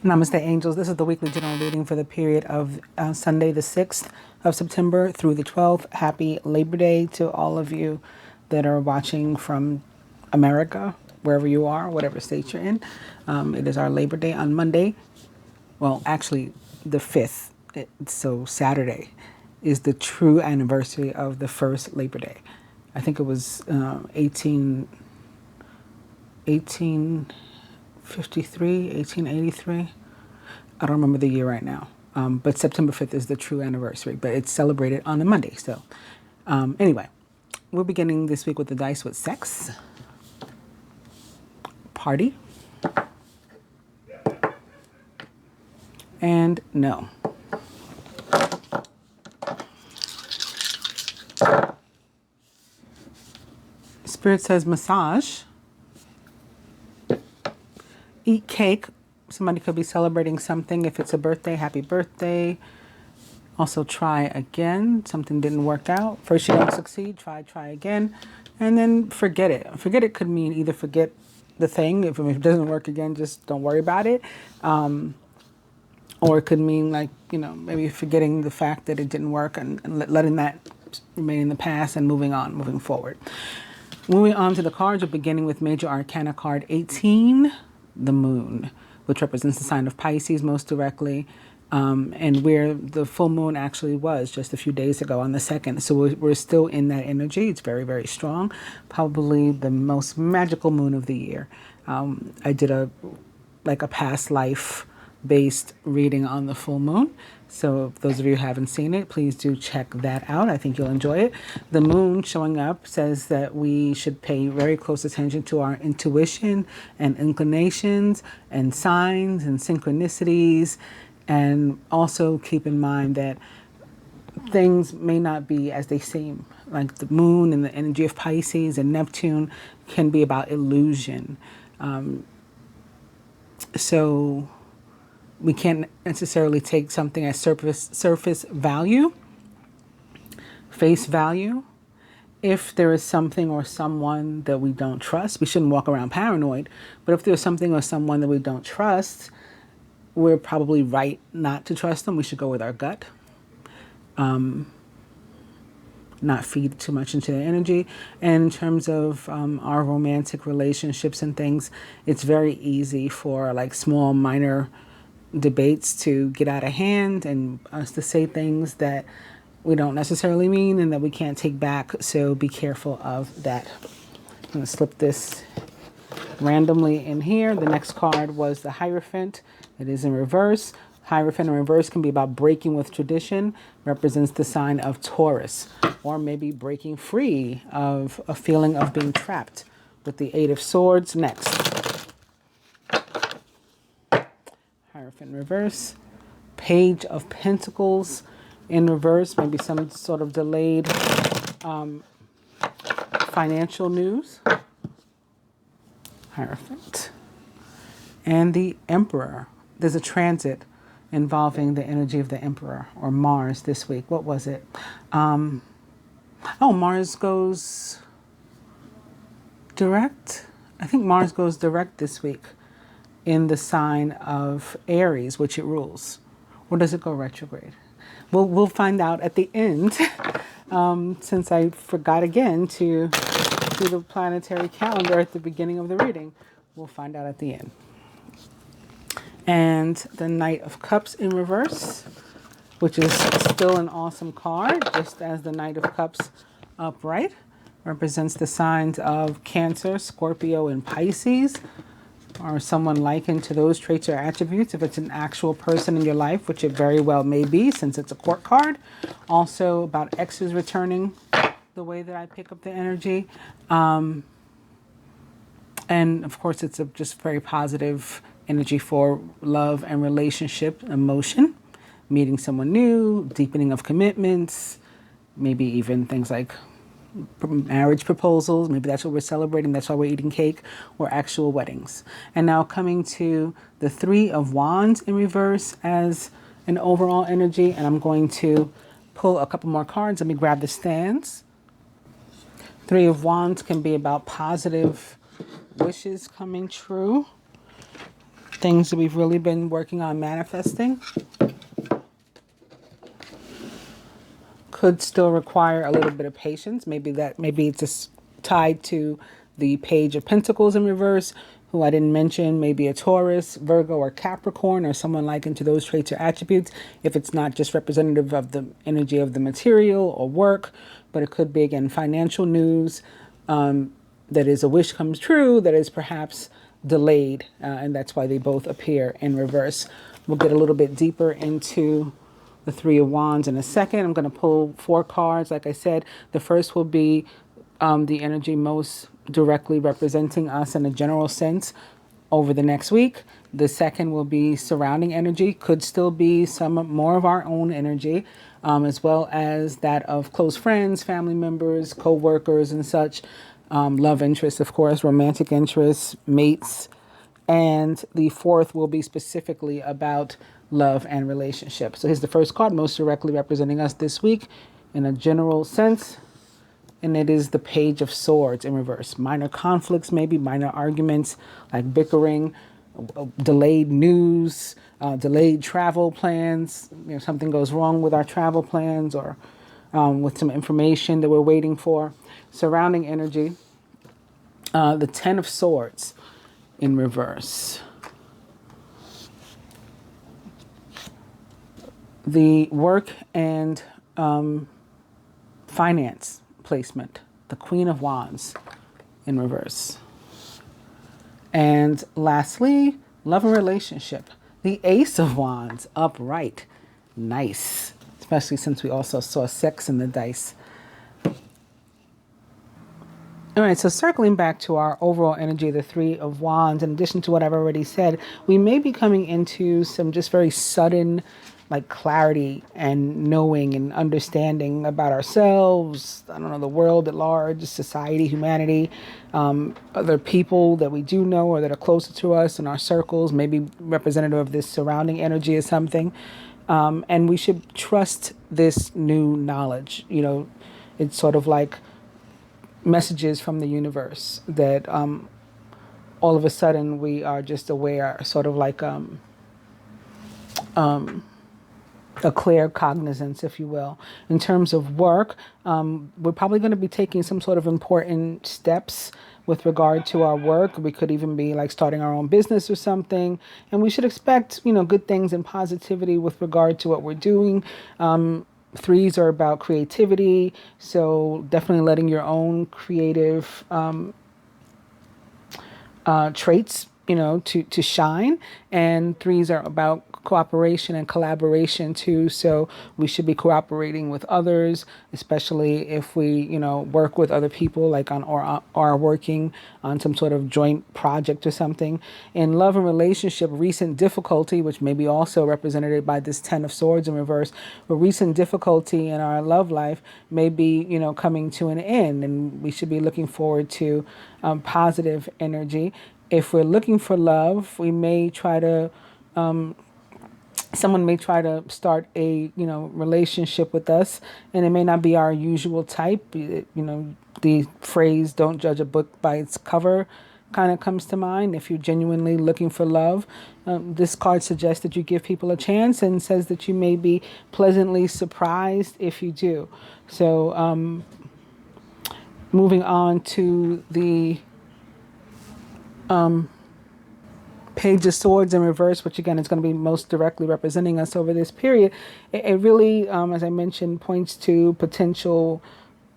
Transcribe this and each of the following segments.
Namaste, angels. This is the weekly general reading for the period of Sunday, the 6th of September through the 12th. Happy Labor Day to all of you that are watching from America, wherever you are, whatever state you're in. It is our Labor Day on Monday. Well, actually, the 5th. So Saturday is the true anniversary of the first Labor Day. I think it was 1883. I don't remember the year right now. But September 5th is the true anniversary, but it's celebrated on a Monday. So anyway, we're beginning this week with the dice with sex, party, and no. Spirit says massage, eat cake. Somebody could be celebrating something. If it's a birthday, happy birthday. Also try again. Something didn't work out. First you don't succeed, try again. And then forget it. Forget it could mean either forget the thing. If it doesn't work again, just don't worry about it. Or it could mean like, maybe forgetting the fact that it didn't work and letting that remain in the past and moving forward. Moving on to the cards, we're beginning with Major Arcana card 18, the Moon, which represents the sign of Pisces most directly, and where the full moon actually was just a few days ago on the 2nd. So we're still in that energy. It's very, very strong. Probably the most magical moon of the year. I did a past life based reading on the full moon. So if those of you who haven't seen it, please do check that out. I think you'll enjoy it. The moon showing up says that we should pay very close attention to our intuition and inclinations and signs and synchronicities. And also keep in mind that things may not be as they seem. Like the moon and the energy of Pisces and Neptune can be about illusion. So we can't necessarily take something as surface value, face value. If there is something or someone that we don't trust, we shouldn't walk around paranoid. But if there's something or someone that we don't trust, we're probably right not to trust them. We should go with our gut. Not feed too much into their energy. And in terms of our romantic relationships and things, it's very easy for like small, minor debates to get out of hand and us to say things that we don't necessarily mean and that we can't take back. So be careful of that. I'm going to slip this randomly in here. The next card was the Hierophant. It is in reverse. Hierophant in reverse can be about breaking with tradition, represents the sign of Taurus, or maybe breaking free of a feeling of being trapped with the Eight of Swords next. Hierophant in reverse. Page of Pentacles in reverse, maybe some sort of delayed financial news. Hierophant. And the Emperor. There's a transit involving the energy of the Emperor or Mars this week. What was it? Mars goes direct. I think Mars goes direct this week in the sign of Aries, which it rules. Or does it go retrograde? We'll find out at the end, since I forgot again to do the planetary calendar at the beginning of the reading. We'll find out at the end. And the Knight of Cups in reverse, which is still an awesome card, just as the Knight of Cups upright, represents the signs of Cancer, Scorpio, and Pisces, or someone likened to those traits or attributes if it's an actual person in your life, which it very well may be since it's a court card. Also about exes returning, the way that I pick up the energy. And of course it's a just very positive energy for love and relationship, emotion, meeting someone new, deepening of commitments, maybe even things like marriage proposals. Maybe that's what we're celebrating. That's why we're eating cake, or actual weddings. And now coming to the Three of Wands in reverse as an overall energy. And I'm going to pull a couple more cards. Let me grab the stands. Three of Wands can be about positive wishes coming true. things that we've really been working on manifesting could still require a little bit of patience. Maybe it's just tied to the Page of Pentacles in reverse, who I didn't mention, maybe a Taurus, Virgo, or Capricorn, or someone like into those traits or attributes, if it's not just representative of the energy of the material or work, but it could be, again, financial news, that is a wish comes true, that is perhaps delayed, and that's why they both appear in reverse. We'll get a little bit deeper into the Three of Wands in a second. I'm going to pull 4 cards. Like I said, the first will be the energy most directly representing us in a general sense over the next week. The second will be surrounding energy, could still be some more of our own energy, as well as that of close friends, family members, co-workers and such, love interests, of course, romantic interests, mates. And the fourth will be specifically about love and relationships. So here's the first card, most directly representing us this week in a general sense. And it is the Page of Swords in reverse. Minor conflicts, maybe minor arguments like bickering, delayed news, delayed travel plans. You know, something goes wrong with our travel plans, or with some information that we're waiting for. Surrounding energy, the Ten of Swords in reverse. The work and finance placement, the Queen of Wands in reverse. And lastly, love and relationship, the Ace of Wands upright. Nice, especially since we also saw sex in the dice. All right, so circling back to our overall energy, the Three of Wands, in addition to what I've already said, we may be coming into some just very sudden, like, clarity and knowing and understanding about ourselves, I don't know, the world at large, society, humanity, other people that we do know or that are closer to us in our circles, maybe representative of this surrounding energy or something. And we should trust this new knowledge. You know, it's sort of like messages from the universe that all of a sudden we are just aware, sort of like a clear cognizance, if you will. In terms of work, we're probably going to be taking some sort of important steps with regard to our work. We could even be like starting our own business or something. And we should expect, you know, good things and positivity with regard to what we're doing. Threes are about creativity, so definitely letting your own creative traits, you know, to shine. And threes are about cooperation and collaboration too, so we should be cooperating with others, especially if we, you know, work with other people, like on or are working on some sort of joint project or something. In love and relationship, recent difficulty, which may be also represented by this Ten of Swords in reverse, but recent difficulty in our love life may be, you know, coming to an end, and we should be looking forward to positive energy. If we're looking for love, we may try to someone may try to start a, you know, relationship with us, and it may not be our usual type. You know, the phrase "don't judge a book by its cover" kind of comes to mind. If you're genuinely looking for love, this card suggests that you give people a chance, and says that you may be pleasantly surprised if you do. So moving on to the Page of Swords in reverse, which again is going to be most directly representing us over this period. It really, as I mentioned, points to potential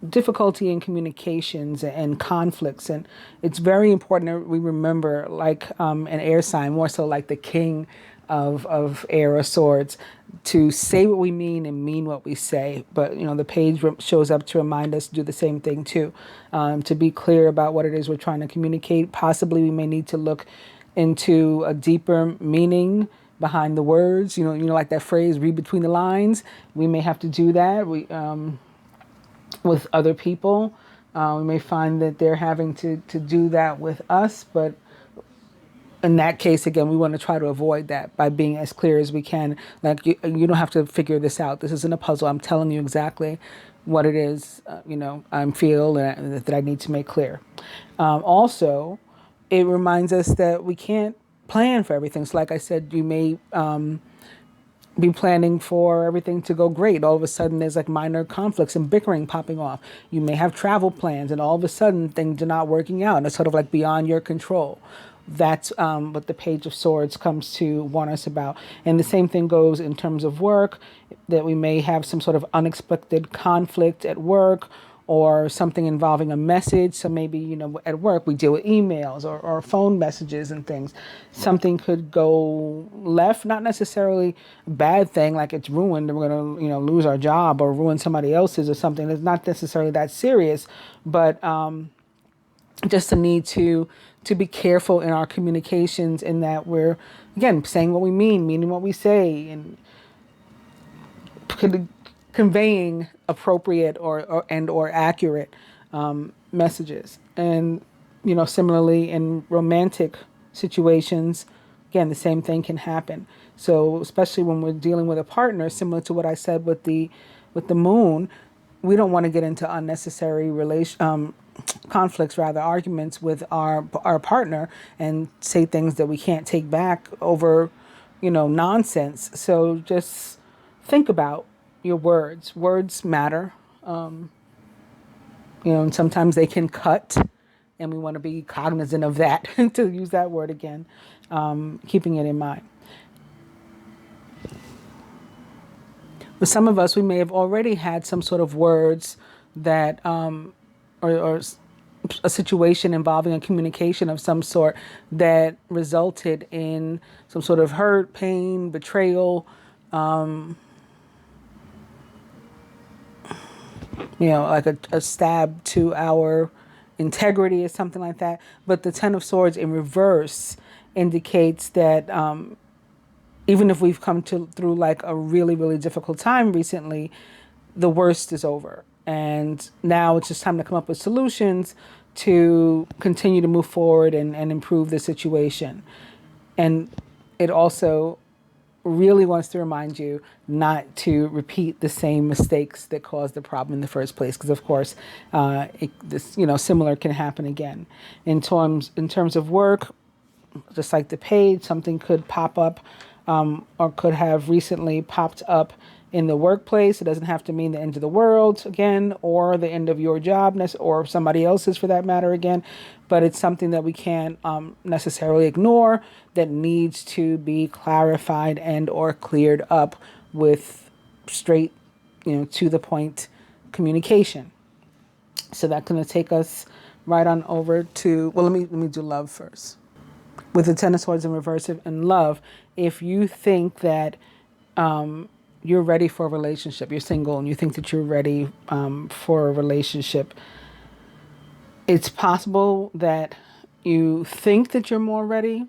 difficulty in communications and conflicts. And it's very important that we remember, like an air sign, more so like the king of air or swords, to say what we mean and mean what we say. But, you know, the page shows up to remind us to do the same thing too, to be clear about what it is we're trying to communicate. Possibly we may need to look into a deeper meaning behind the words, you know, like that phrase, read between the lines. We may have to do that. With other people, we may find that they're having to do that with us, but in that case, again, we want to try to avoid that by being as clear as we can. Like, you don't have to figure this out. This isn't a puzzle. I'm telling you exactly what it is, you know, I feel that I need to make clear. Also, it reminds us that we can't plan for everything. So like I said, you may be planning for everything to go great. All of a sudden there's like minor conflicts and bickering popping off. You may have travel plans and all of a sudden things are not working out and it's sort of like beyond your control. That's what the Page of Swords comes to warn us about. And the same thing goes in terms of work, that we may have some sort of unexpected conflict at work or something involving a message. So maybe, you know, at work we deal with emails or phone messages and things. Something could go left, not necessarily a bad thing, like it's ruined and we're going to, you know, lose our job or ruin somebody else's or something. It's not necessarily that serious, but just a need to be careful in our communications, in that we're, again, saying what we mean, meaning what we say, and conveying appropriate or accurate messages. And, you know, similarly in romantic situations, again, the same thing can happen. So especially when we're dealing with a partner, similar to what I said with the moon, we don't want to get into unnecessary conflicts, rather arguments with our partner, and say things that we can't take back over, you know, nonsense. So just think about your words. Words matter, you know, and sometimes they can cut, and we want to be cognizant of that, to use that word again, keeping it in mind. For some of us, we may have already had some sort of words that, or a situation involving a communication of some sort that resulted in some sort of hurt, pain, betrayal, you know, like a stab to our integrity or something like that. But the Ten of Swords in reverse indicates that even if we've come through like a really, really difficult time recently, the worst is over. And now it's just time to come up with solutions to continue to move forward and improve the situation. And it also really wants to remind you not to repeat the same mistakes that caused the problem in the first place, because of course this, you know, similar can happen again. In terms of work, just like the page, something could pop up or could have recently popped up in the workplace. It doesn't have to mean the end of the world again, or the end of your job, or somebody else's for that matter again, but it's something that we can't necessarily ignore, that needs to be clarified and or cleared up with straight, you know, to the point communication. So that's going to take us right on over to, well, let me do love first. With the Ten of Swords in reverse and love, if you think that you're ready for a relationship, you're single and you think that you're ready for a relationship, it's possible that you think that you're more ready,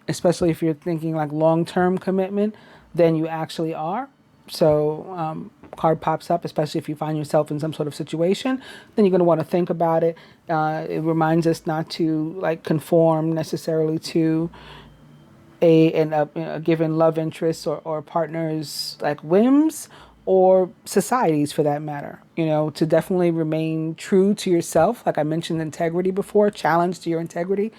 especially if you're thinking like long-term commitment, than you actually are. So card pops up, especially if you find yourself in some sort of situation, then you're going to want to think about it. It reminds us not to like conform necessarily to a given love interest or partner's like whims, or societies for that matter. You know, to definitely remain true to yourself. Like I mentioned integrity before, challenge to your integrity.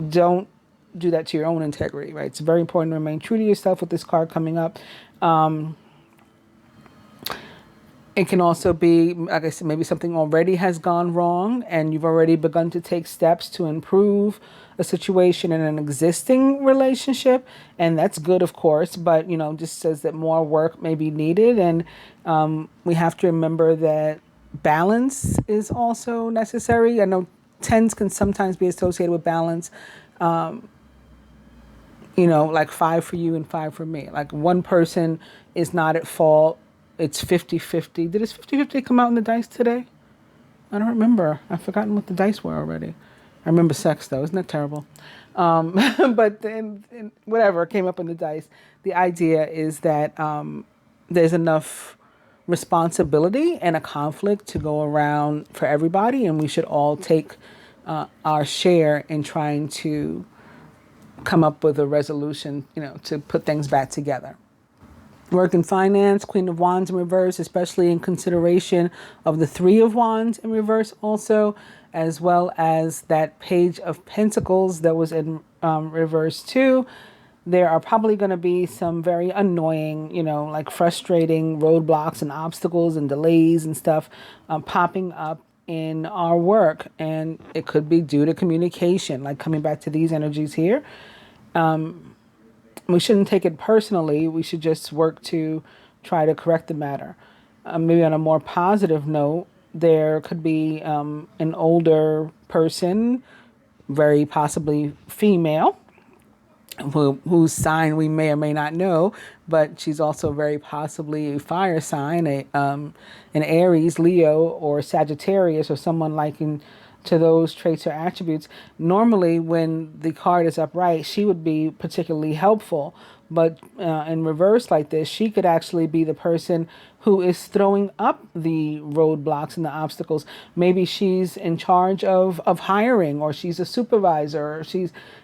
Don't do that to your own integrity, right? It's very important to remain true to yourself with this card coming up. It can also be, like I said, maybe something already has gone wrong and you've already begun to take steps to improve a situation in an existing relationship. And that's good, of course, but, you know, just says that more work may be needed. And we have to remember that balance is also necessary. I know tens can sometimes be associated with balance. You know, like 5 for you and 5 for me. Like one person is not at fault. It's 50-50. Did this 50-50 come out in the dice today? I don't remember. I've forgotten what the dice were already. I remember sex, though. Isn't that terrible? But then, whatever came up in the dice, the idea is that there's enough responsibility and a conflict to go around for everybody, and we should all take our share in trying to come up with a resolution, you know, to put things back together. Work and finance, Queen of Wands in reverse, especially in consideration of the 3 of Wands in reverse also, as well as that Page of Pentacles that was in reverse too. There are probably going to be some very annoying, like frustrating roadblocks and obstacles and delays and stuff popping up in our work. And it could be due to communication, like coming back to these energies here. We shouldn't take it personally. We should just work to try to correct the matter. Maybe on a more positive note, there could be an older person, very possibly female, whose sign we may or may not know, but she's also very possibly a fire sign, an Aries, Leo, or Sagittarius, or someone liking to those traits or attributes. Normally, when the card is upright, she would be particularly helpful, but in reverse like this, she could actually be the person who is throwing up the roadblocks and the obstacles. Maybe she's in charge of hiring, or she's a supervisor, or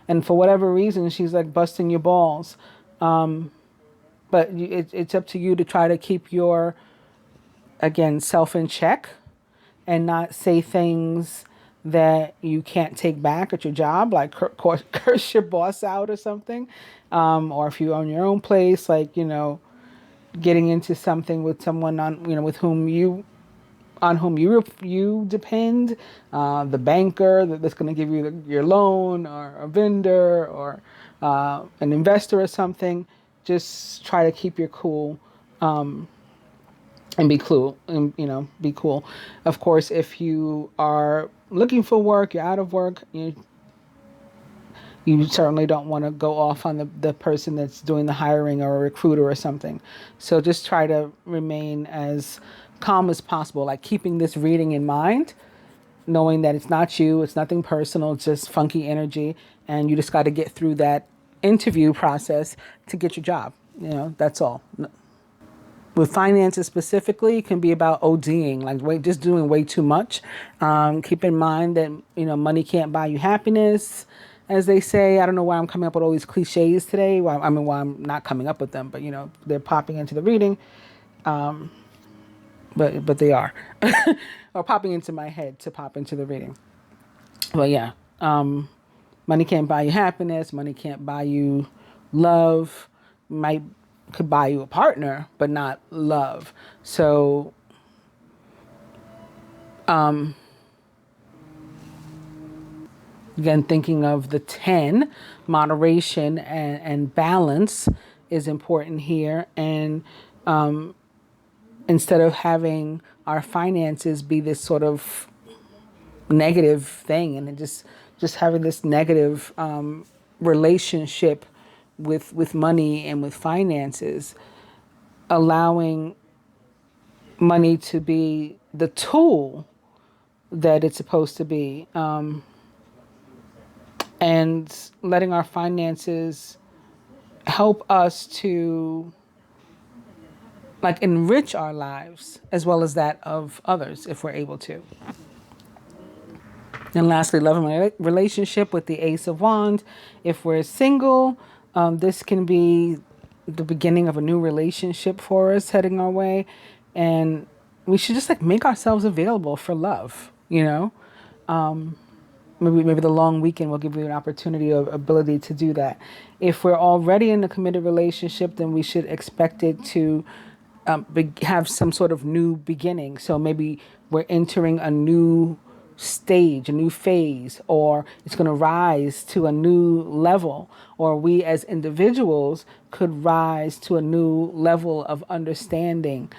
and for whatever reason, she's like busting your balls. But it's up to you to try to keep your, again, self in check and not say things that you can't take back at your job, like curse your boss out or something. Or if you're on your own place, like, getting into something with someone with whom you depend, the banker that's going to give you your loan, or a vendor, or an investor or something. Just try to keep your cool, and be cool, be cool. Of course, if you are looking for work, you're out of work, you certainly don't want to go off on the person that's doing the hiring, or a recruiter or something. So just try to remain as calm as possible, like keeping this reading in mind, knowing that it's not you, it's nothing personal, it's just funky energy, and you just got to get through that interview process to get your job. That's all. With finances specifically, it can be about ODing, like just doing way too much. Keep in mind that, money can't buy you happiness, as they say. I don't know why I'm coming up with all these cliches today. Why I'm not coming up with them, but, they're popping into the reading. But they are. Or popping into my head to pop into the reading. But yeah, money can't buy you happiness. Money can't buy you love. Could buy you a partner, but not love. So, again, thinking of the 10, moderation and balance is important here. And instead of having our finances be this sort of negative thing, and just having this negative relationship with money and with finances, allowing money to be the tool that it's supposed to be, and letting our finances help us to enrich our lives as well as that of others, if we're able to. And lastly, love and relationship with the Ace of Wands. If we're single, this can be the beginning of a new relationship for us heading our way. And we should just make ourselves available for love, Maybe the long weekend will give you an opportunity or ability to do that. If we're already in a committed relationship, then we should expect it to have some sort of new beginning. So maybe we're entering a new stage, a new phase, or it's going to rise to a new level, or we as individuals could rise to a new level of understanding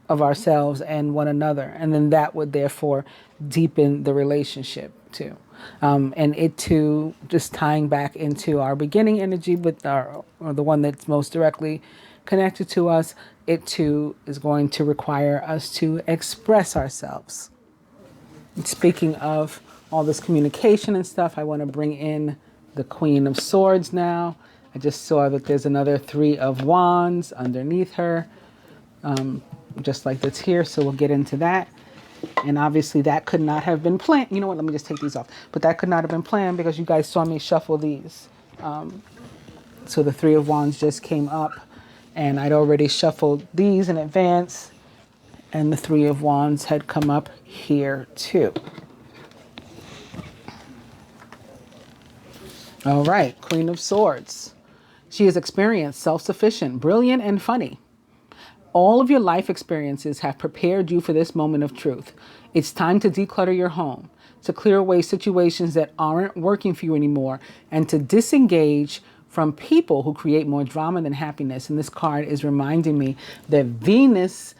of ourselves and one another. And then that would therefore deepen the relationship too. And it too, just tying back into our beginning energy with the one that's most directly connected to us, it too is going to require us to express ourselves. And speaking of all this communication and stuff, I want to bring in the Queen of Swords now. I just saw that there's another 3 of Wands underneath her, just like that's here. So we'll get into that. And obviously that could not have been planned. You know what? Let me just take these off. But that could not have been planned because you guys saw me shuffle these. So the 3 of Wands just came up, and I'd already shuffled these in advance. And the 3 of Wands had come up here too. All right, Queen of Swords. She is experienced, self-sufficient, brilliant, and funny. All of your life experiences have prepared you for this moment of truth. It's time to declutter your home, to clear away situations that aren't working for you anymore, and to disengage from people who create more drama than happiness. And this card is reminding me that Venus,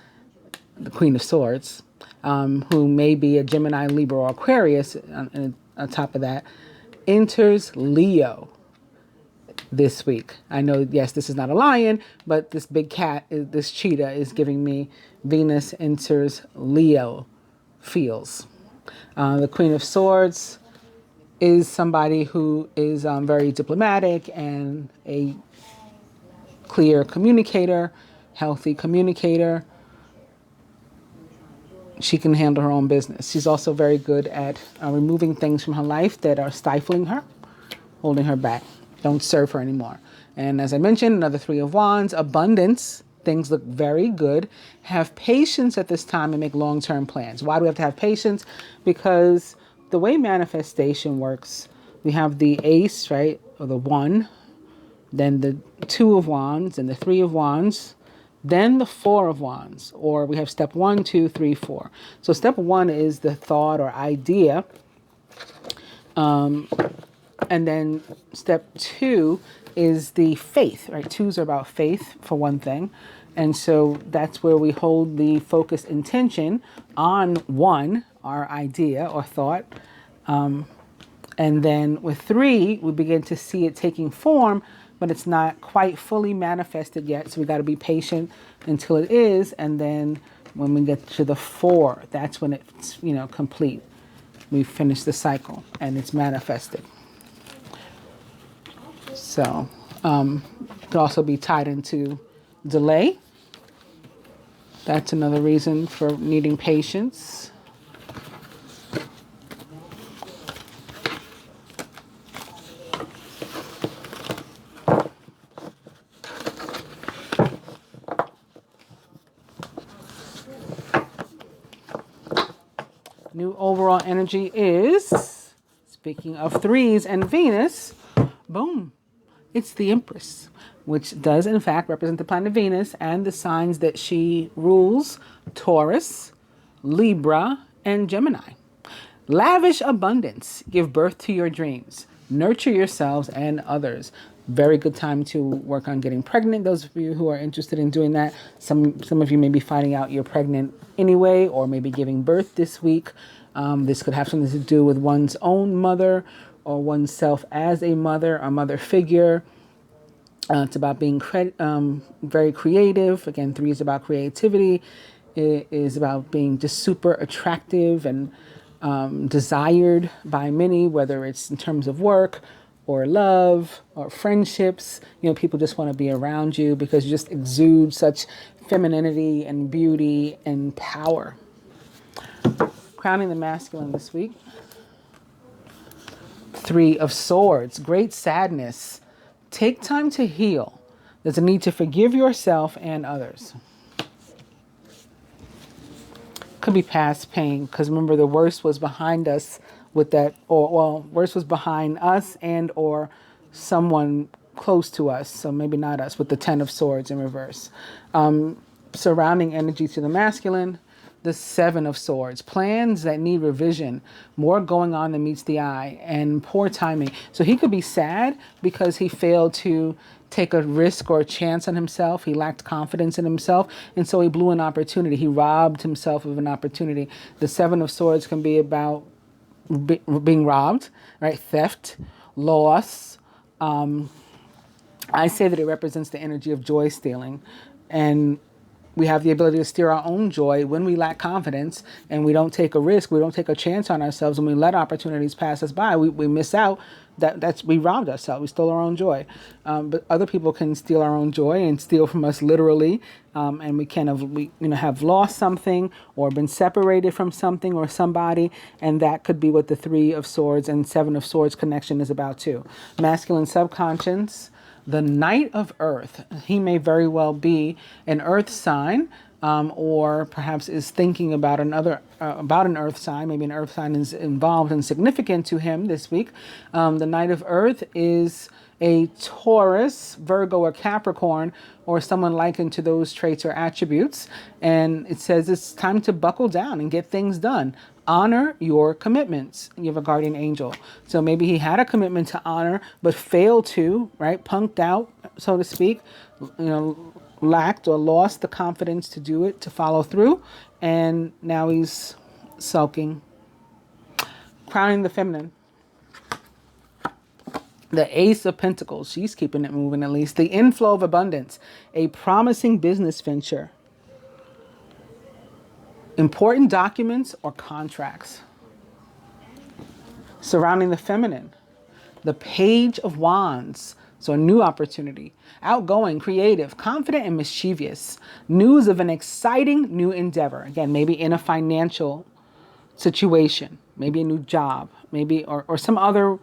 the Queen of Swords, who may be a Gemini, Libra, or Aquarius, on top of that, enters Leo this week. I know, yes, this is not a lion, but this big cat, this cheetah is giving me Venus enters Leo feels. The Queen of Swords is somebody who is very diplomatic and a clear communicator, healthy communicator. She can handle her own business. She's also very good at removing things from her life that are stifling her, holding her back, don't serve her anymore. And as I mentioned, another Three of Wands, abundance. Things look very good. Have patience at this time and make long-term plans. Why do we have to have patience? Because the way manifestation works, we have the Ace, right, or the One, then the Two of Wands and the Three of Wands, then the Four of Wands, or we have step 1, 2, 3, 4. So step 1 is the thought or idea. And then step 2 is the faith, right? 2s are about faith for one thing. And so that's where we hold the focused intention on 1, our idea or thought. And then with 3, we begin to see it taking form, but it's not quite fully manifested yet. So we got to be patient until it is. And then when we get to the 4, that's when it's, complete. We finish the cycle and it's manifested. So could also be tied into delay. That's another reason for needing patience. New overall energy is, speaking of 3s and Venus, boom, it's the Empress, which does in fact represent the planet Venus and the signs that she rules, Taurus, Libra, and Gemini. Lavish abundance, give birth to your dreams, nurture yourselves and others. Very good time to work on getting pregnant. Those of you who are interested in doing that, some of you may be finding out you're pregnant anyway, or maybe giving birth this week. This could have something to do with one's own mother or oneself as a mother figure. It's about being very creative. Again, 3 is about creativity. It is about being just super attractive and desired by many, whether it's in terms of work or love or friendships. People just want to be around you because you just exude such femininity and beauty and power. Crowning the masculine this week. 3 of Swords, great sadness. Take time to heal. There's a need to forgive yourself and others. Could be past pain, because remember the worst was behind us with that, worst was behind us and or someone close to us, so maybe not us, with the 10 of Swords in reverse. Surrounding energy to the masculine, the 7 of Swords, plans that need revision, more going on than meets the eye, and poor timing. So he could be sad because he failed to take a risk or a chance on himself. He lacked confidence in himself, and so he blew an opportunity. He robbed himself of an opportunity. The 7 of Swords can be about being robbed, right? Theft, loss. I say that it represents the energy of joy stealing, and we have the ability to steer our own joy when we lack confidence and we don't take a risk, we don't take a chance on ourselves, and we let opportunities pass us by. We miss out. We robbed ourselves. We stole our own joy. But other people can steal our own joy and steal from us literally. And we can have lost something or been separated from something or somebody. And that could be what the 3 of Swords and 7 of Swords connection is about too. Masculine subconscious. The Knight of Earth. He may very well be an earth sign. or perhaps is thinking about about an earth sign. Maybe an earth sign is involved and significant to him this week. The Knight of Earth is a Taurus, Virgo, or Capricorn, or someone likened to those traits or attributes. And it says it's time to buckle down and get things done. Honor your commitments. You have a guardian angel. So maybe he had a commitment to honor, but failed to, right? Punked out, so to speak, lacked or lost the confidence to do it, to follow through. And now he's sulking. Crowning the feminine. The Ace of Pentacles, she's keeping it moving at least. The inflow of abundance, a promising business venture. Important documents or contracts. Surrounding the feminine, the Page of Wands, so a new opportunity. Outgoing, creative, confident, and mischievous. News of an exciting new endeavor. Again, maybe in a financial situation, maybe a new job, maybe or some other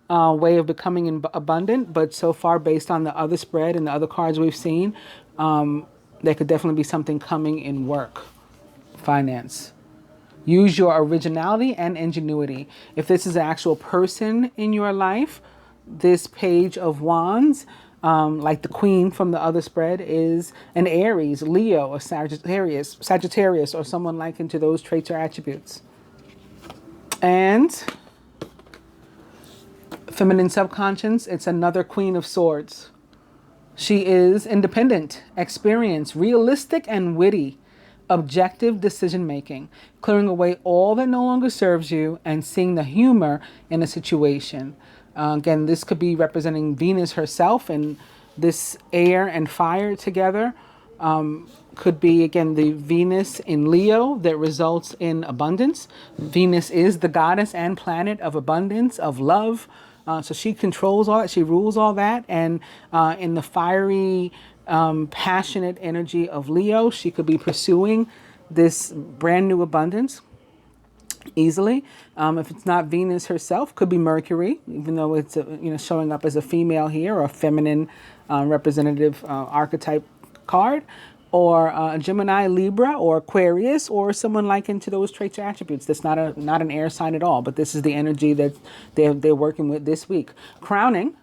way of becoming abundant, but so far based on the other spread and the other cards we've seen, there could definitely be something coming in work, finance. Use your originality and ingenuity. If this is an actual person in your life, this Page of Wands, like the Queen from the other spread, is an Aries, Leo, or Sagittarius, or someone likened to those traits or attributes. And feminine subconscious, it's another Queen of Swords. She is independent, experienced, realistic, and witty. Objective decision making, clearing away all that no longer serves you and seeing the humor in a situation. Again, this could be representing Venus herself, and this air and fire together could be, again, the Venus in Leo that results in abundance. Venus is the goddess and planet of abundance, of love. So she controls all that, she rules all that. And in the fiery, passionate energy of Leo, she could be pursuing this brand new abundance easily. If it's not Venus herself, could be Mercury, even though it's showing up as a female here, or a feminine representative archetype card, or Gemini, Libra, or Aquarius, or someone likened to those traits or attributes. That's not an air sign at all, but this is the energy that they're working with this week. Crowning,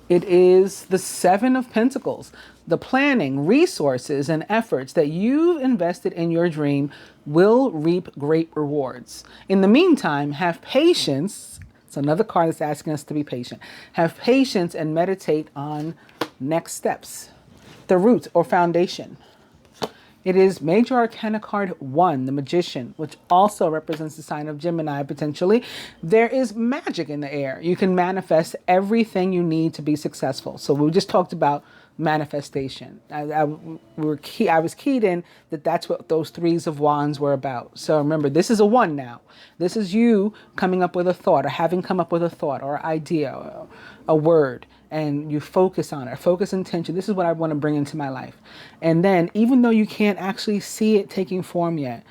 it is the Seven of Pentacles. The planning, resources, and efforts that you've invested in your dream will reap great rewards. In the meantime, have patience. It's another card that's asking us to be patient. Have patience and meditate on next steps. The root or foundation. It is Major Arcana card 1, the Magician, which also represents the sign of Gemini, potentially. There is magic in the air. You can manifest everything you need to be successful. So we just talked about manifestation. I was keyed in that's what those threes of wands were about. So remember, this is a 1 now. This is you coming up with a thought, or having come up with a thought or idea, or a word, and you focus on it, focus intention. This is what I want to bring into my life. And then, even though you can't actually see it taking form yet,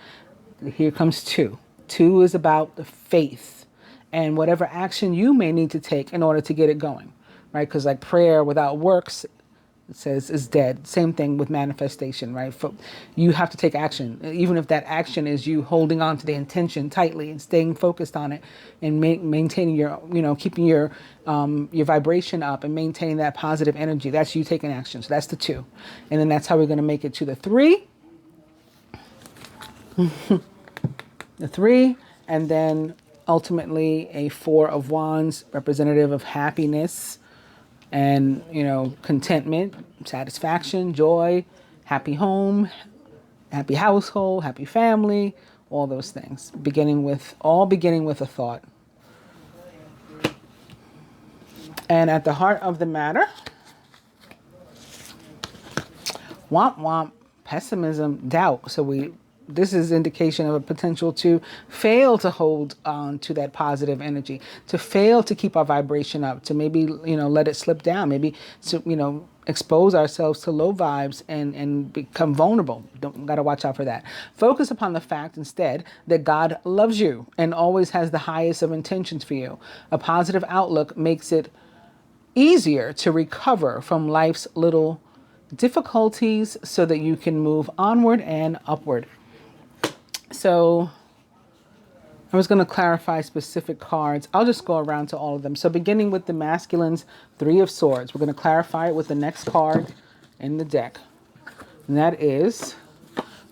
here comes 2. 2 is about the faith and whatever action you may need to take in order to get it going, right? Because like prayer without works, it says, is dead. Same thing with manifestation, right? You have to take action, even if that action is you holding on to the intention tightly and staying focused on it, and maintaining your, keeping your vibration up and maintaining that positive energy. That's you taking action. So that's the 2. And then that's how we're going to make it to the 3. The 3, and then ultimately a 4 of Wands, representative of happiness and, contentment, satisfaction, joy, happy home, happy household, happy family, all those things. Beginning with a thought. And at the heart of the matter, womp womp, pessimism, doubt. So this is indication of a potential to fail to hold on to that positive energy, to fail to keep our vibration up, to maybe, let it slip down, maybe, to, expose ourselves to low vibes and become vulnerable. Got to watch out for that. Focus upon the fact instead that God loves you and always has the highest of intentions for you. A positive outlook makes it easier to recover from life's little difficulties so that you can move onward and upward. So I was going to clarify specific cards. I'll just go around to all of them. So beginning with the masculine's Three of Swords, we're going to clarify it with the next card in the deck. And that is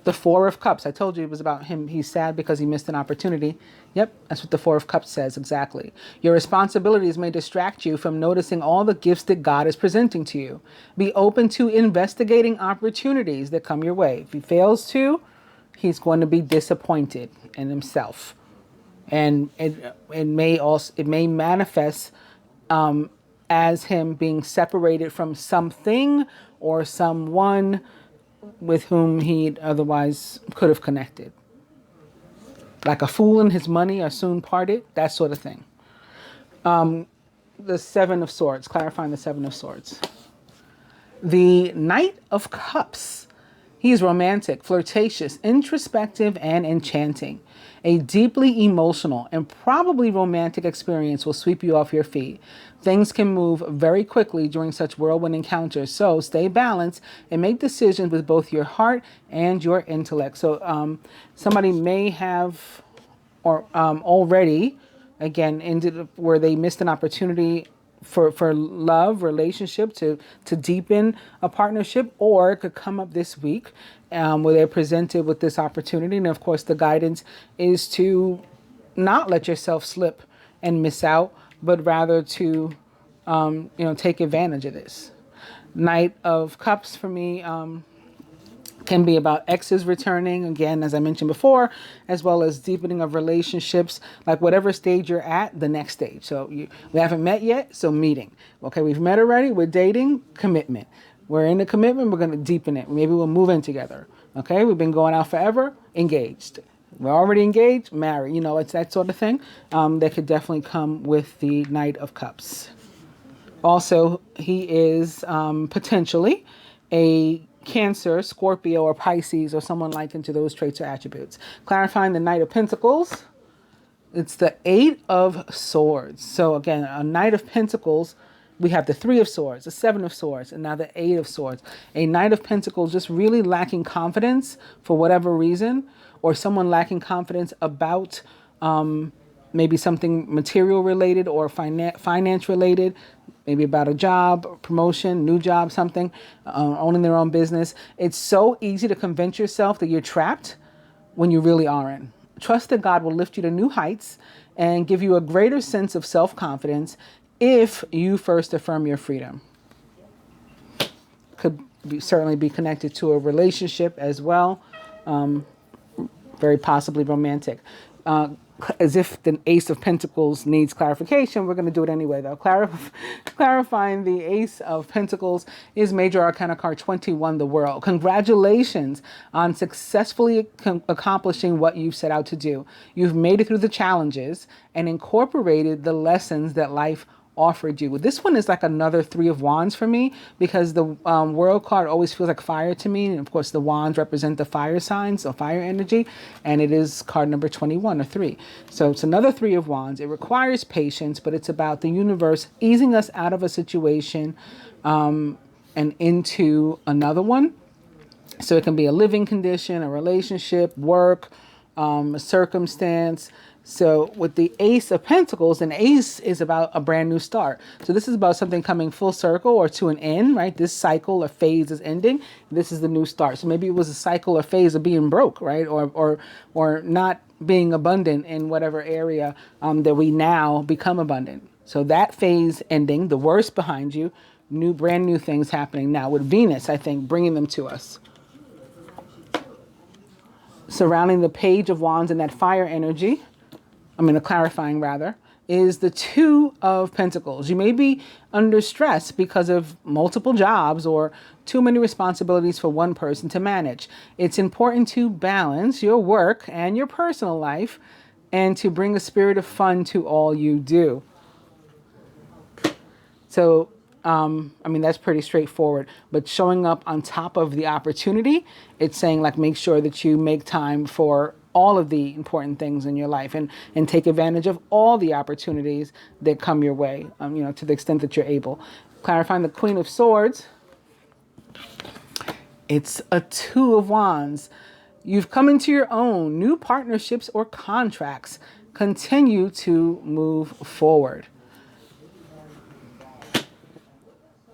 the Four of Cups. I told you it was about him. He's sad because he missed an opportunity. Yep, that's what the Four of Cups says exactly. Your responsibilities may distract you from noticing all the gifts that God is presenting to you. Be open to investigating opportunities that come your way. If he fails to, he's going to be disappointed in himself. And it may manifest as him being separated from something or someone with whom he otherwise could have connected. Like a fool and his money are soon parted, that sort of thing. The Seven of Swords, clarifying the Seven of Swords. The Knight of Cups. He's romantic, flirtatious, introspective, and enchanting. A deeply emotional and probably romantic experience will sweep you off your feet. Things can move very quickly during such whirlwind encounters, so stay balanced and make decisions with both your heart and your intellect. So somebody may have or already, again, ended up where they missed an opportunity for love, relationship, to deepen a partnership, or it could come up this week where they're presented with this opportunity. And of course, the guidance is to not let yourself slip and miss out, but rather to, take advantage of this. Knight of Cups for me can be about exes returning, again, as I mentioned before, as well as deepening of relationships, like whatever stage you're at, the next stage. So we haven't met yet, so meeting. Okay, we've met already, we're dating, commitment. We're in a commitment, we're going to deepen it. Maybe we'll move in together. Okay, we've been going out forever, engaged. We're already engaged, married. It's that sort of thing that could definitely come with the Knight of Cups. Also, he is potentially a Cancer, Scorpio, or Pisces, or someone likened to those traits or attributes. Clarifying the Knight of Pentacles, it's the Eight of Swords. So again, a Knight of Pentacles, we have the Three of Swords, the Seven of Swords, and now the Eight of Swords. A Knight of Pentacles just really lacking confidence for whatever reason, or someone lacking confidence about maybe something material related or finance related, maybe about a job, promotion, new job, something, owning their own business. It's so easy to convince yourself that you're trapped when you really aren't. Trust that God will lift you to new heights and give you a greater sense of self-confidence if you first affirm your freedom. Could certainly be connected to a relationship as well, very possibly romantic. As if the Ace of Pentacles needs clarification, we're going to do it anyway, though. Clarifying the Ace of Pentacles is Major Arcana card 21, the World. Congratulations on successfully accomplishing what you've set out to do. You've made it through the challenges and incorporated the lessons that life offered you. This one is like another Three of Wands for me, because the World card always feels like fire to me, and of course the wands represent the fire signs or fire energy, and it is card number 21 or 3. So it's another Three of Wands. It requires patience, but it's about the universe easing us out of a situation and into another one. So it can be a living condition, a relationship, work, a circumstance. So with the Ace of Pentacles, an ace is about a brand new start. So this is about something coming full circle or to an end, right? This cycle or phase is ending. This is the new start. So maybe it was a cycle or phase of being broke, right? Or not being abundant in whatever area that we now become abundant. So that phase ending, the worst behind you, brand new things happening now with Venus, I think, bringing them to us. Surrounding the Page of Wands and that fire energy, clarifying rather, is the Two of Pentacles. You may be under stress because of multiple jobs or too many responsibilities for one person to manage. It's important to balance your work and your personal life and to bring a spirit of fun to all you do. So, that's pretty straightforward, but showing up on top of the opportunity, it's saying like, make sure that you make time for all of the important things in your life and take advantage of all the opportunities that come your way, to the extent that you're able. Clarifying the Queen of Swords It's a Two of Wands. You've come into your own. New partnerships or contracts continue to move forward.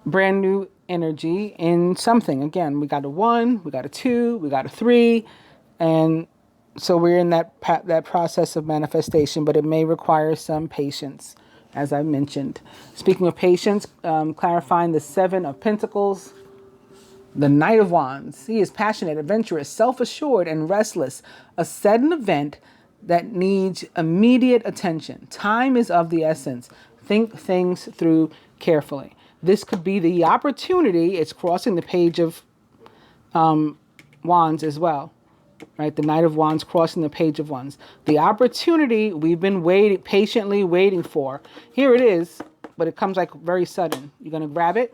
Brand new energy in something. Again, we got a 1, we got a 2, we got a 3, and so we're in that process of manifestation, but it may require some patience, as I mentioned. Speaking of patience, clarifying the 7 of Pentacles, the Knight of Wands. He is passionate, adventurous, self-assured, and restless. A sudden event that needs immediate attention. Time is of the essence. Think things through carefully. This could be the opportunity. It's crossing the page of Wands as well. Right, the Knight of Wands crossing the page of Wands. The opportunity we've been patiently waiting for. Here it is, but it comes like very sudden. You're going to grab it.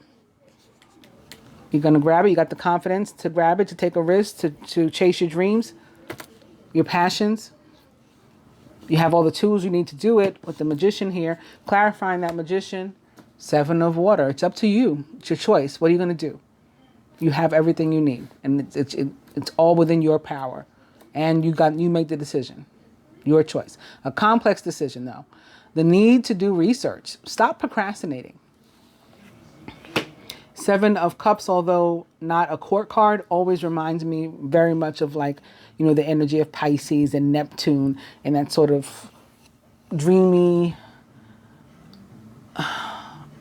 You're going to grab it. You got the confidence to grab it, to take a risk, to chase your dreams, your passions. You have all the tools you need to do it with the Magician here. Clarifying that Magician. 7 of Water. It's up to you. It's your choice. What are you going to do? You have everything you need. And it's all within your power. And you make the decision. Your choice. A complex decision, though. The need to do research. Stop procrastinating. 7 of Cups, although not a court card, always reminds me very much of, like, you know, the energy of Pisces and Neptune and that sort of dreamy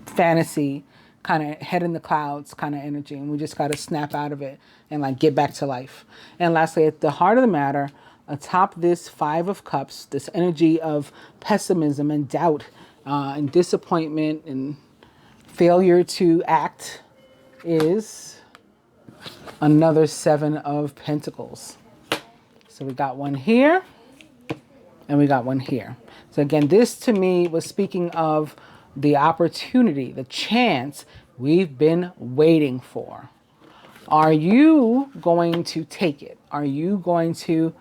fantasy, kind of head in the clouds kind of energy. And we just got to snap out of it and, like, get back to life. And lastly, at the heart of the matter, atop this 5 of Cups, this energy of pessimism and doubt and disappointment and failure to act, is another 7 of Pentacles. So we got one here and we got one here. So again, this to me was speaking of the opportunity, the chance we've been waiting for. Are you going to take it? Are you going to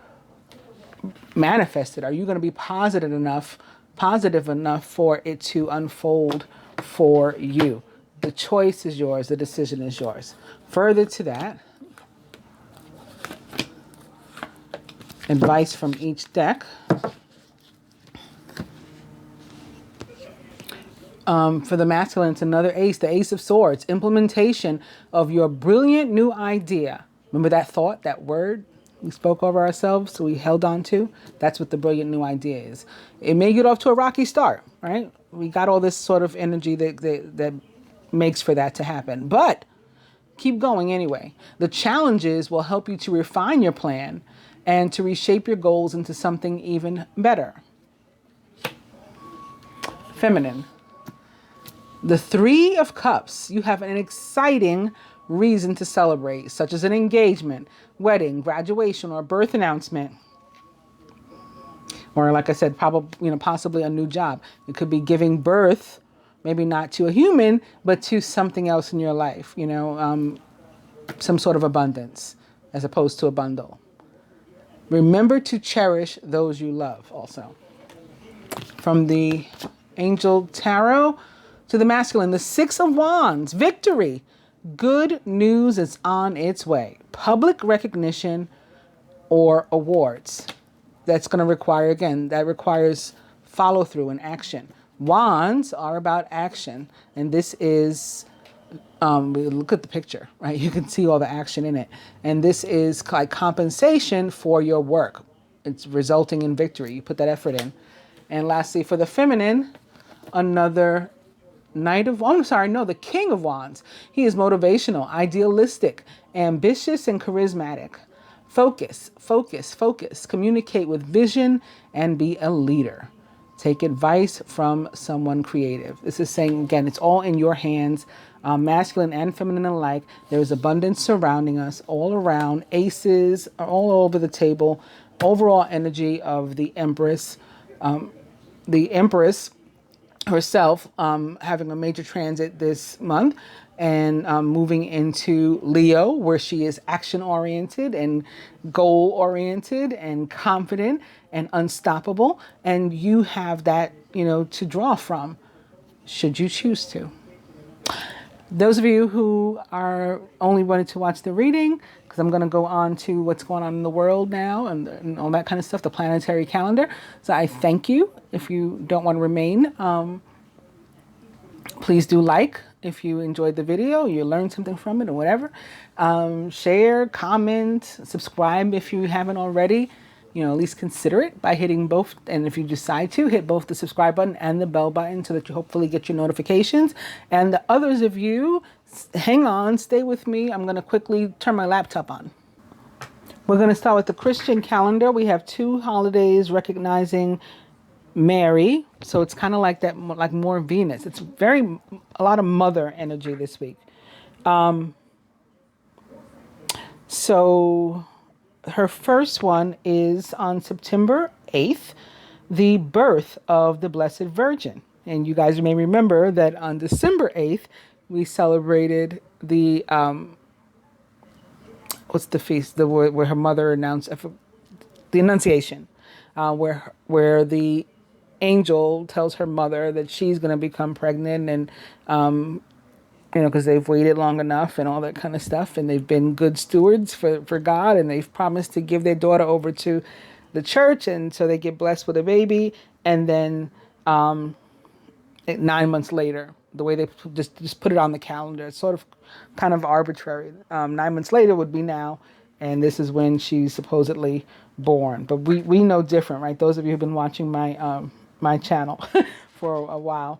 manifest it? Are you going to be positive enough for it to unfold for you? The choice is yours. The decision is yours. Further to that, advice from each deck. For the masculine, it's another ace, the Ace of Swords. Implementation of your brilliant new idea. Remember that thought, that word we spoke over ourselves, so we held on to? That's what the brilliant new idea is. It may get off to a rocky start, right? We got all this sort of energy that makes for that to happen. But keep going anyway. The challenges will help you to refine your plan and to reshape your goals into something even better. Feminine. The 3 of Cups. You have an exciting reason to celebrate, such as an engagement, wedding, graduation, or birth announcement. Or, like I said, possibly a new job. It could be giving birth, maybe not to a human, but to something else in your life. You know, some sort of abundance as opposed to a bundle. Remember to cherish those you love also. From the Angel Tarot to the masculine, the 6 of Wands, victory. Good news is on its way. Public recognition or awards. That's going to require, again, that requires follow through and action. Wands are about action. And this is, look at the picture, right? You can see all the action in it. And this is like compensation for your work. It's resulting in victory. You put that effort in. And lastly, for the feminine, another the King of Wands. He is motivational, idealistic, ambitious, and charismatic. Focus, focus, focus. Communicate with vision and be a leader. Take advice from someone creative. This is saying, again, it's all in your hands, masculine and feminine alike. There's abundance surrounding us all around. Aces are all over the table. Overall energy of the Empress. The Empress herself having a major transit this month and moving into Leo, where she is action-oriented and goal-oriented and confident and unstoppable. And you have that, to draw from, should you choose to. Those of you who are only wanting to watch the reading, because I'm going to go on to what's going on in the world now and all that kind of stuff, the planetary calendar. So I thank you. If you don't want to remain, please do like if you enjoyed the video, you learned something from it or whatever. Share, comment, subscribe if you haven't already. At least consider it by hitting both. And if you decide to, hit both the subscribe button and the bell button so that you hopefully get your notifications. And the others of you, hang on, stay with me. I'm going to quickly turn my laptop on. We're going to start with the Christian calendar. We have 2 holidays recognizing Mary. So it's kind of like that, like more Venus. It's a lot of mother energy this week. So her first one is on September 8th, the birth of the Blessed Virgin. And you guys may remember that on December 8th, we celebrated the, what's the feast? Where her mother announced, the Annunciation, where the angel tells her mother that she's going to become pregnant and, because they've waited long enough and all that kind of stuff. And they've been good stewards for God. And they've promised to give their daughter over to the church. And so they get blessed with a baby. And then 9 months later, the way they just put it on the calendar, it's sort of kind of arbitrary. 9 months later would be now. And this is when she's supposedly born. But we know different, right? Those of you who've been watching my channel for a while.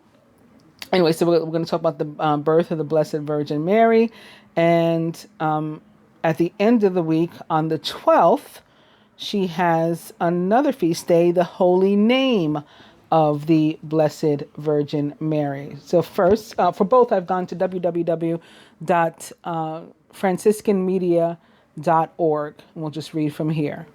Anyway, so we're going to talk about the birth of the Blessed Virgin Mary. And at the end of the week, on the 12th, she has another feast day, the Holy Name of the Blessed Virgin Mary. So first, for both, I've gone to www.franciscanmedia.org. And we'll just read from here.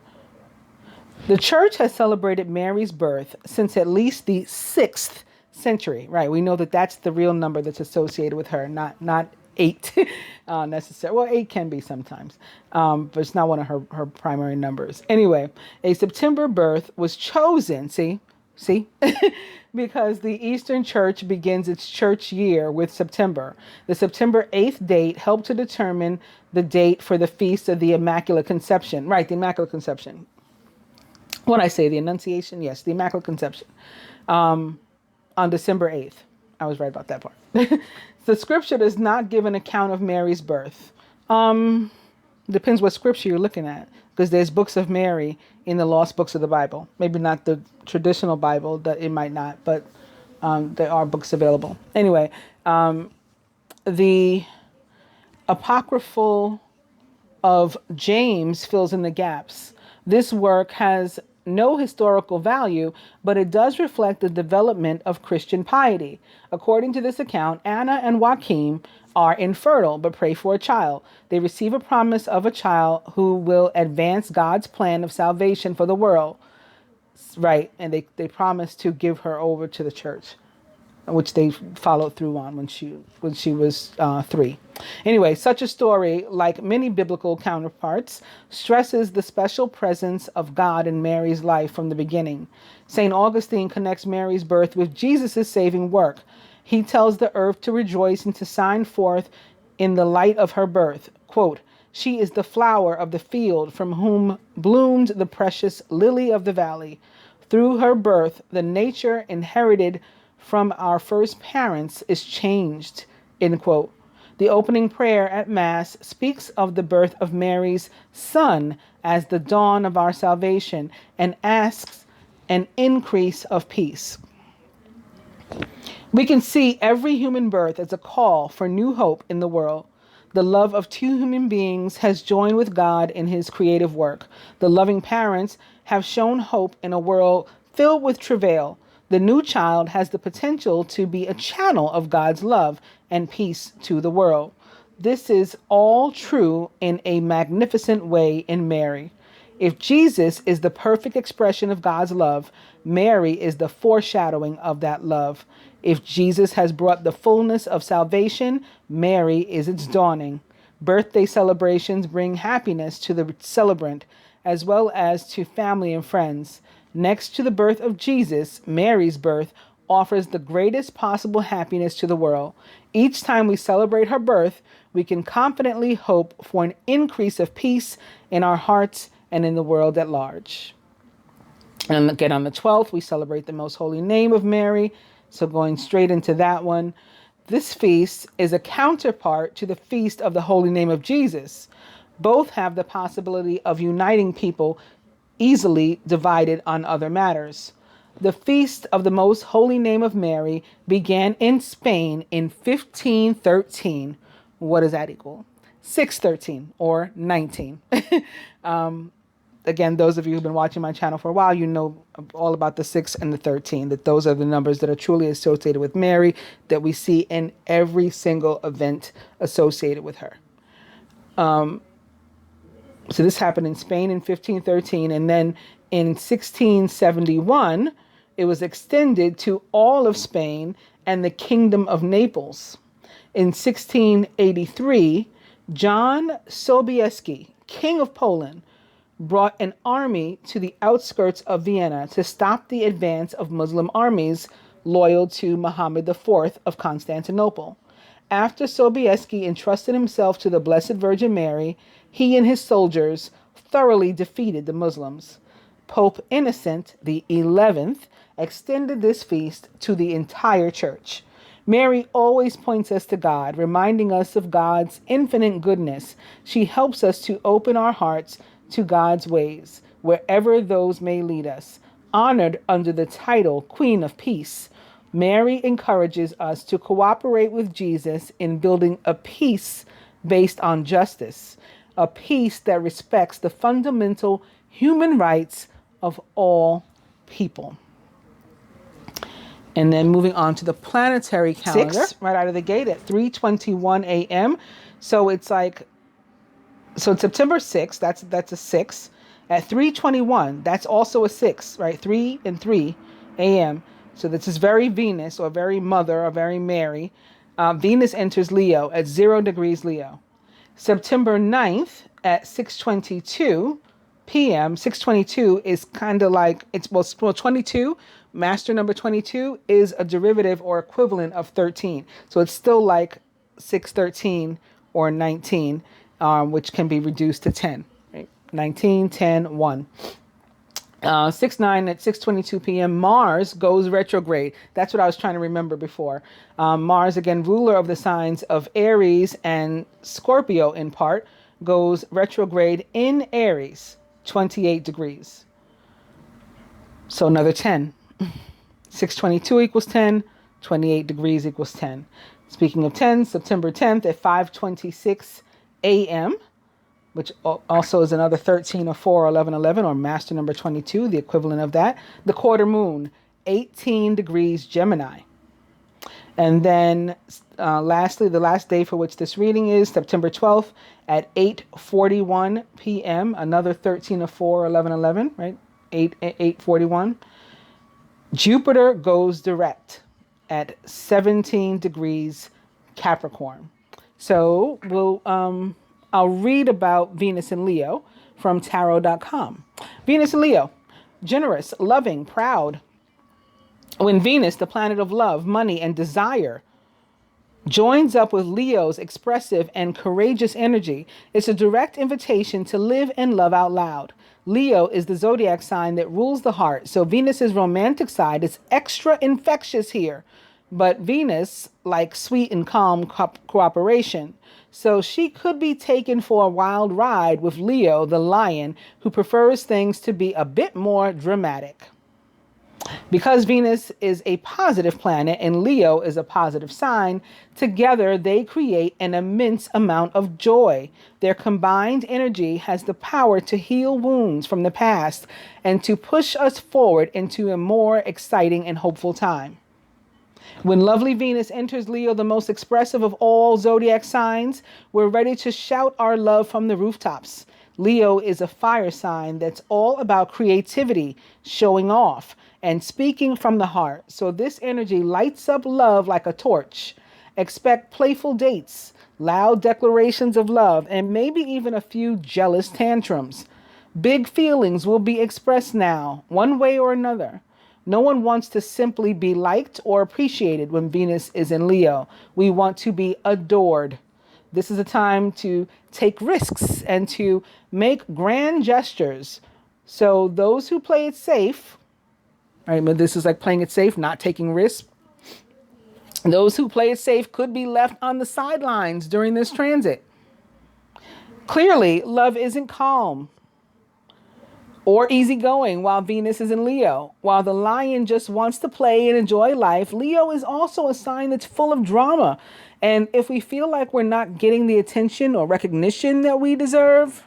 The church has celebrated Mary's birth since at least the 6th century, right? We know that that's the real number that's associated with her, not 8 necessarily. Well, 8 can be sometimes, but it's not one of her primary numbers. Anyway, a September birth was chosen, see, because the Eastern Church begins its church year with September. The September 8th date helped to determine the date for the Feast of the Immaculate Conception. Right, the Immaculate Conception. When I say the Annunciation, yes, the Immaculate Conception. On December 8th. I was right about that part. The scripture does not give an account of Mary's birth. Depends what scripture you're looking at, because there's books of Mary in the lost books of the Bible. Maybe not the traditional Bible, that it might not, but there are books available. Anyway, the Apocryphal of James fills in the gaps. This work has no historical value, but it does reflect the development of Christian piety. According to this account, Anna and Joachim are infertile, but pray for a child. They receive a promise of a child who will advance God's plan of salvation for the world. Right, and they promise to give her over to the church, which they followed through on when she was 3. Anyway, such a story, like many biblical counterparts, stresses the special presence of God in Mary's life from the beginning. St. Augustine connects Mary's birth with Jesus' saving work. He tells the earth to rejoice and to shine forth in the light of her birth. Quote, "She is the flower of the field from whom bloomed the precious lily of the valley. Through her birth, the nature inherited from our first parents is changed," end quote. The opening prayer at Mass speaks of the birth of Mary's Son as the dawn of our salvation and asks an increase of peace. We can see every human birth as a call for new hope in the world. The love of 2 human beings has joined with God in his creative work. The loving parents have shown hope in a world filled with travail. The new child has the potential to be a channel of God's love and peace to the world. This is all true in a magnificent way in Mary. If Jesus is the perfect expression of God's love, Mary is the foreshadowing of that love. If Jesus has brought the fullness of salvation, Mary is its dawning. Birthday celebrations bring happiness to the celebrant, as well as to family and friends. Next to the birth of Jesus, Mary's birth offers the greatest possible happiness to the world. Each time we celebrate her birth, we can confidently hope for an increase of peace in our hearts and in the world at large. And again, on the 12th, we celebrate the most holy name of Mary. So going straight into that one. This feast is a counterpart to the feast of the holy name of Jesus. Both have the possibility of uniting people easily divided on other matters. The feast of the most holy name of Mary began in Spain in 1513. What does that equal? 613 or 19. Again, those of you who've been watching my channel for a while, you know all about the 6 and the 13, that those are the numbers that are truly associated with Mary, that we see in every single event associated with her. So this happened in Spain in 1513, and then in 1671, it was extended to all of Spain and the Kingdom of Naples. In 1683, John Sobieski, King of Poland, brought an army to the outskirts of Vienna to stop the advance of Muslim armies loyal to Muhammad IV of Constantinople. After Sobieski entrusted himself to the Blessed Virgin Mary, he and his soldiers thoroughly defeated the Muslims. Pope Innocent XI extended this feast to the entire church. Mary always points us to God, reminding us of God's infinite goodness. She helps us to open our hearts to God's ways, wherever those may lead us. Honored under the title Queen of Peace, Mary encourages us to cooperate with Jesus in building a peace based on justice, a peace that respects the fundamental human rights of all people. And then moving on to the planetary calendar, right out of the gate at 3:21 a.m. So it's September 6th, that's a 6. At 3:21, that's also a 6, right? 3 and 3 a.m. So this is very Venus, or very Mother, or very Mary. Venus enters Leo at 0 degrees Leo. September 9th at 6:22 p.m. 6:22 is kind of like, it's 22. Master number 22 is a derivative or equivalent of 13. So it's still like 613 or 19, which can be reduced to 10. Right? 19, 10, 1. 6/9 at 6:22 p.m. Mars goes retrograde. That's what I was trying to remember before. Mars, again, ruler of the signs of Aries and Scorpio in part, goes retrograde in Aries, 28 degrees. So another 10. 6:22 equals 10. 28 degrees equals 10. Speaking of 10, September 10th at 5:26 a.m., which also is another 13 or 4 or 11, 11, or master number 22, the equivalent of that. The quarter moon, 18 degrees Gemini. And then lastly, the last day for which this reading is September 12th at 8:41 p.m., another 13 or 4 or 11, 11, right? 8:41. Jupiter goes direct at 17 degrees Capricorn. So I'll read about Venus in Leo from tarot.com. Venus in Leo, generous, loving, proud. When Venus, the planet of love, money, and desire, joins up with Leo's expressive and courageous energy, it's a direct invitation to live and love out loud. Leo is the zodiac sign that rules the heart, so Venus's romantic side is extra infectious here. But Venus likes sweet and calm cooperation, so she could be taken for a wild ride with Leo, the lion, who prefers things to be a bit more dramatic. Because Venus is a positive planet and Leo is a positive sign, together they create an immense amount of joy. Their combined energy has the power to heal wounds from the past and to push us forward into a more exciting and hopeful time. When lovely Venus enters Leo, the most expressive of all zodiac signs, we're ready to shout our love from the rooftops. Leo is a fire sign that's all about creativity, showing off, and speaking from the heart. So this energy lights up love like a torch. Expect playful dates, loud declarations of love, and maybe even a few jealous tantrums. Big feelings will be expressed now, one way or another. No one wants to simply be liked or appreciated when Venus is in Leo. We want to be adored. This is a time to take risks and to make grand gestures. So those who play it safe, right? But this is like playing it safe, not taking risks. Those who play it safe could be left on the sidelines during this transit. Clearly, love isn't calm or easygoing while Venus is in Leo. While the lion just wants to play and enjoy life, Leo is also a sign that's full of drama. And if we feel like we're not getting the attention or recognition that we deserve,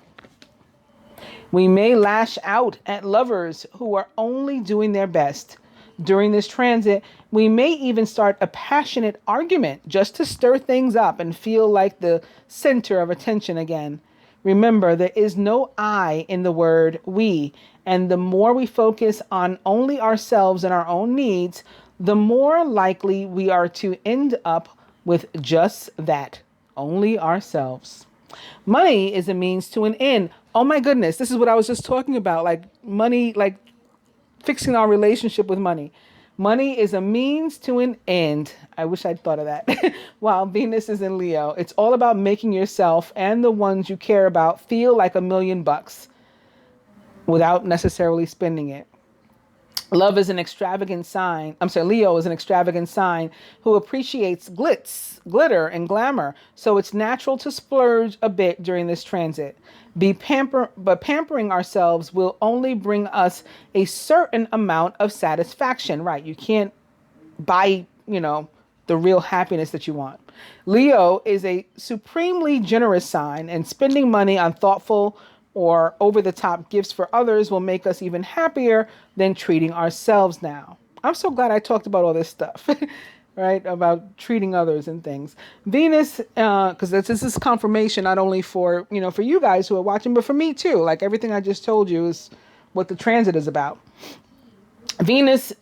we may lash out at lovers who are only doing their best. During this transit, we may even start a passionate argument just to stir things up and feel like the center of attention again. Remember, there is no I in the word we, and the more we focus on only ourselves and our own needs, the more likely we are to end up with just that, only ourselves. Money is a means to an end. Oh my goodness, this is what I was just talking about, like money, like fixing our relationship with money. Money is a means to an end. I wish I'd thought of that. While Venus is in Leo, it's all about making yourself and the ones you care about feel like $1,000,000 without necessarily spending it. Love is an extravagant sign. Leo is an extravagant sign who appreciates glitter, and glamour. So it's natural to splurge a bit during this transit. But pampering ourselves will only bring us a certain amount of satisfaction, right? You can't buy, the real happiness that you want. Leo is a supremely generous sign, and spending money on thoughtful or over-the-top gifts for others will make us even happier than treating ourselves now. I'm so glad I talked about all this stuff, right? About treating others and things. Venus, because this is confirmation not only for, for you guys who are watching, but for me too. Like everything I just told you is what the transit is about. Venus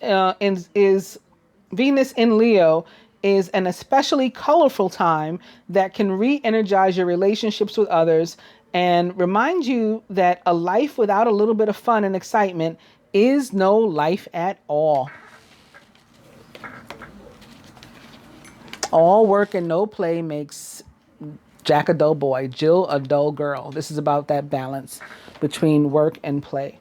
Venus in Leo is an especially colorful time that can re-energize your relationships with others and remind you that a life without a little bit of fun and excitement is no life at all. All work and no play makes Jack a dull boy, Jill a dull girl. This is about that balance between work and play.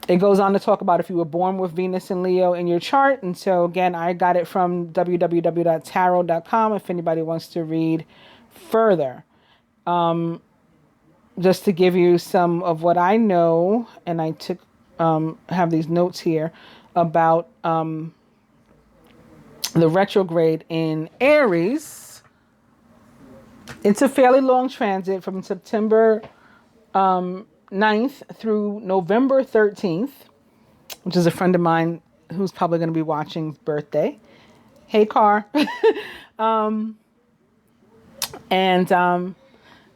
It goes on to talk about if you were born with Venus and Leo in your chart. And so again, I got it from www.tarot.com if anybody wants to read further. Just to give you some of what I know, and I took have these notes here about the retrograde in Aries. It's a fairly long transit from September 9th through November 13th, which is a friend of mine who's probably going to be watching's birthday. Hey, Car.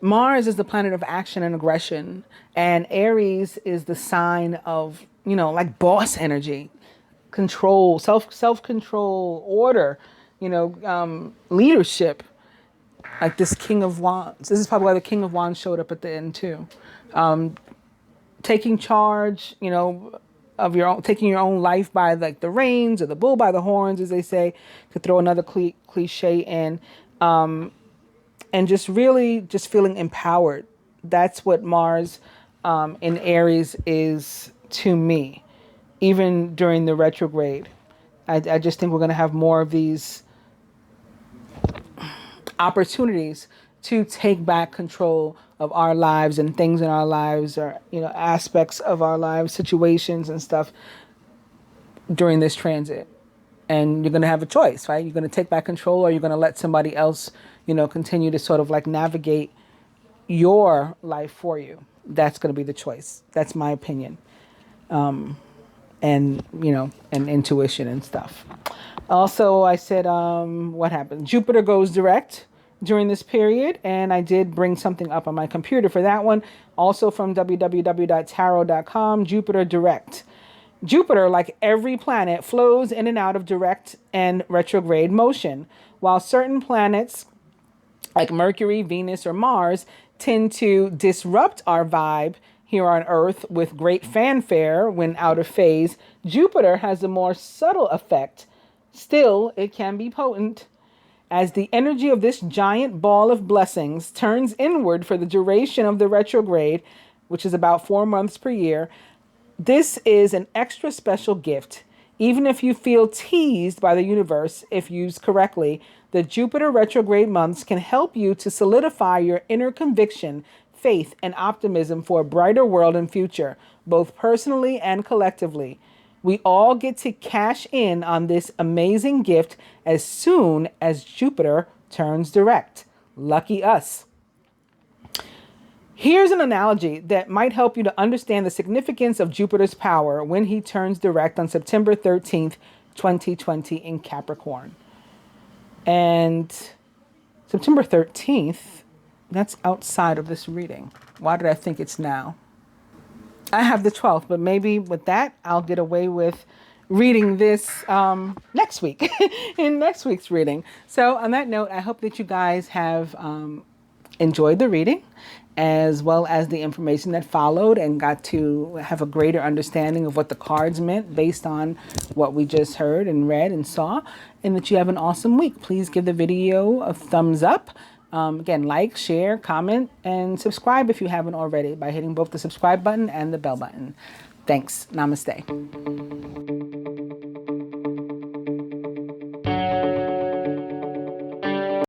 Mars is the planet of action and aggression, and Aries is the sign of, like boss energy, control, self-control, order, leadership, like this King of Wands. This is probably why the King of Wands showed up at the end too. Taking charge, of your own, taking your own life by like the reins, or the bull by the horns, as they say, to throw another cliche in. And just feeling empowered. That's what Mars in Aries is to me, even during the retrograde. I just think we're going to have more of these opportunities to take back control of our lives and things in our lives, or aspects of our lives, situations and stuff during this transit. And you're going to have a choice, right? You're going to take back control, or you're going to let somebody else continue to sort of like navigate your life for you. That's going to be the choice. That's my opinion. And intuition and stuff. Also, I said, what happened? Jupiter goes direct during this period, and I did bring something up on my computer for that one. Also from www.tarot.com, Jupiter direct. Jupiter, like every planet, flows in and out of direct and retrograde motion, while certain planets like Mercury, Venus, or Mars tend to disrupt our vibe here on Earth with great fanfare when out of phase. Jupiter has a more subtle effect. Still, it can be potent. As the energy of this giant ball of blessings turns inward for the duration of the retrograde, which is about 4 months per year, this is an extra special gift. Even if you feel teased by the universe, if used correctly, the Jupiter retrograde months can help you to solidify your inner conviction, faith, and optimism for a brighter world and future, both personally and collectively. We all get to cash in on this amazing gift as soon as Jupiter turns direct. Lucky us. Here's an analogy that might help you to understand the significance of Jupiter's power when he turns direct on September 13th, 2020 in Capricorn. And September 13th, that's outside of this reading. Why did I think it's now? I have the 12th, but maybe with that, I'll get away with reading this next week, in next week's reading. So on that note, I hope that you guys have enjoyed the reading, as well as the information that followed, and got to have a greater understanding of what the cards meant based on what we just heard and read and saw, and that you have an awesome week. Please give the video a thumbs up. Again, like, share, comment, and subscribe if you haven't already by hitting both the subscribe button and the bell button. Thanks. Namaste.